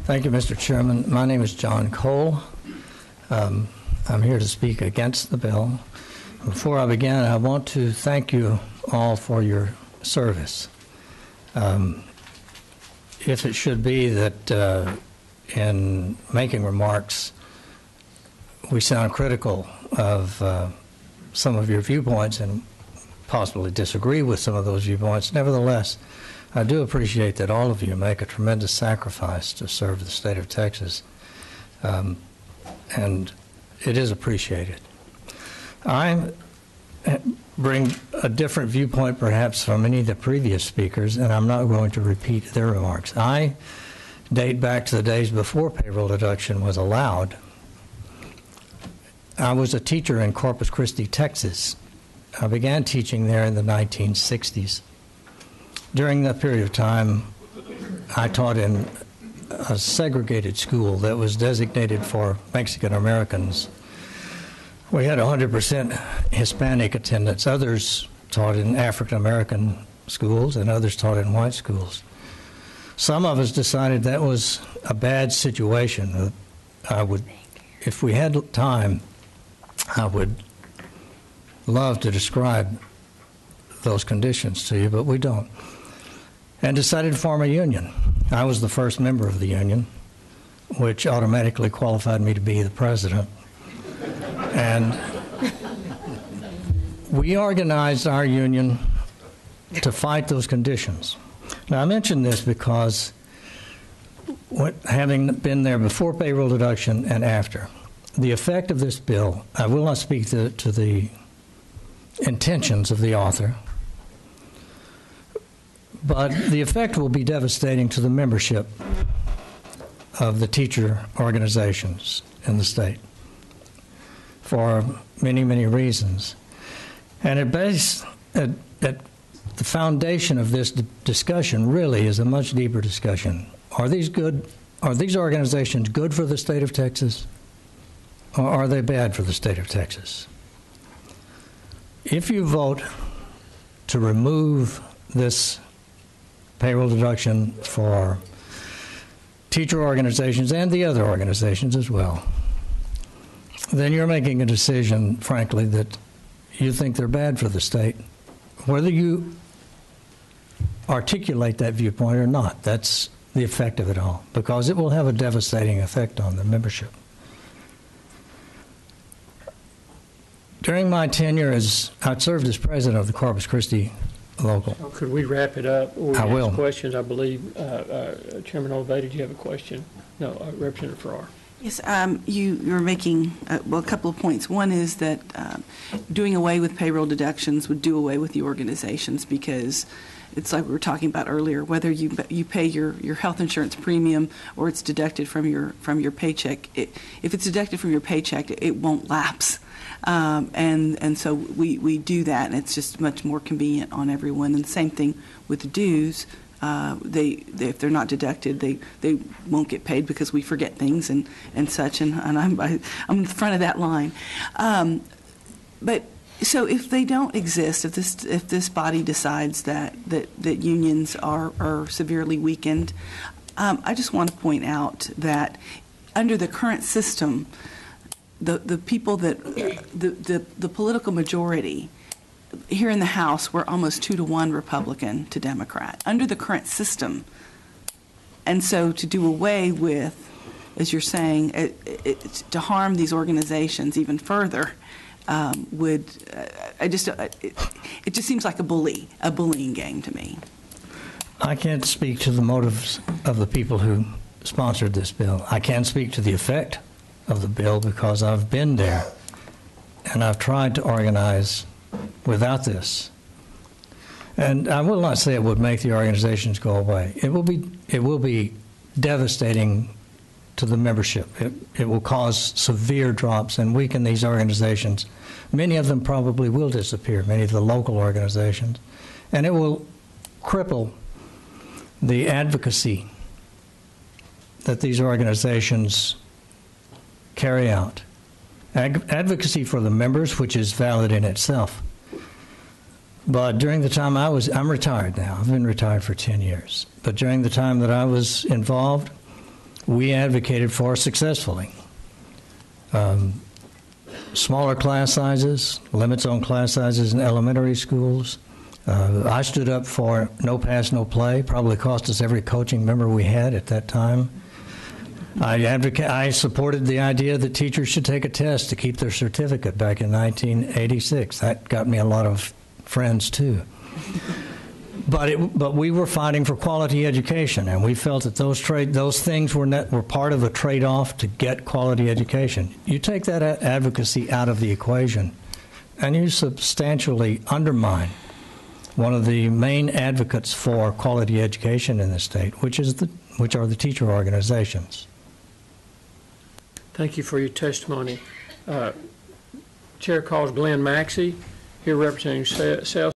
Thank you, Mr. Chairman. My name is John Cole. I'm here to speak against the bill. Before I begin, I want to thank you all for your service. If it should be that in making remarks we sound critical of some of your viewpoints and possibly disagree with some of those viewpoints, nevertheless, I do appreciate that all of you make a tremendous sacrifice to serve the state of Texas, and it is appreciated. I bring a different viewpoint perhaps from any of the previous speakers, and I'm not going to repeat their remarks. I date back to the days before payroll deduction was allowed. I was a teacher in Corpus Christi, Texas. I began teaching there in the 1960s. During that period of time, I taught in a segregated school that was designated for Mexican Americans. We had 100% Hispanic attendance. Others taught in African American schools and others taught in white schools. Some of us decided that was a bad situation. If we had time, I would love to describe those conditions to you, but we don't. And decided to form a union. I was the first member of the union, which automatically qualified me to be the president. And we organized our union to fight those conditions. Now, I mention this because having been there before payroll deduction and after, the effect of this bill, I will not speak to the intentions of the author, but the effect will be devastating to the membership of the teacher organizations in the state for many, many reasons. And at the foundation of this discussion really is a much deeper discussion. Are these organizations good for the state of Texas, or are they bad for the state of Texas? If you vote to remove this payroll deduction for teacher organizations and the other organizations as well, then you're making a decision, frankly, that you think they're bad for the state. Whether you articulate that viewpoint or not, that's the effect of it all, because it will have a devastating effect on the membership. During my tenure I served as president of the Corpus Christi local. Could we wrap it up? Or I will. Questions, I believe. Chairman Olvay, did you have a question? No, Representative Farrar. Yes, you're making, a couple of points. One is that doing away with payroll deductions would do away with the organizations, because it's like we were talking about earlier, whether you pay your health insurance premium or it's deducted from your paycheck. If it's deducted from your paycheck, it won't lapse. And so we do that, and it's just much more convenient on everyone. And the same thing with the dues. If they're not deducted, they won't get paid because we forget things and such. And I'm in the front of that line. But so if they don't exist, if this body decides that unions are severely weakened, I just want to point out that under the current system, the people that the political majority here in the House, we're almost 2-to-1 Republican to Democrat under the current system. And so to do away with, as you're saying, to harm these organizations even further it just seems like a bullying game to me. I can't speak to the motives of the people who sponsored this bill. I can speak to the effect of the bill because I've been there and I've tried to organize without this. And I will not say it would make the organizations go away. It will be devastating to the membership. It will cause severe drops and weaken these organizations. Many of them probably will disappear, many of the local organizations. And it will cripple the advocacy that these organizations carry out. Advocacy for the members, which is valid in itself. But during the time I'm retired now. I've been retired for 10 years. But during the time that I was involved, we advocated for successfully. Smaller class sizes, limits on class sizes in elementary schools. I stood up for no pass, no play, probably cost us every coaching member we had at that time. I supported the idea that teachers should take a test to keep their certificate back in 1986. That got me a lot of friends, too. But we were fighting for quality education, and we felt that those things were part of a trade-off to get quality education. You take that advocacy out of the equation, and you substantially undermine one of the main advocates for quality education in the state, which are the teacher organizations. Thank you for your testimony. Chair calls Glenn Maxey, here representing South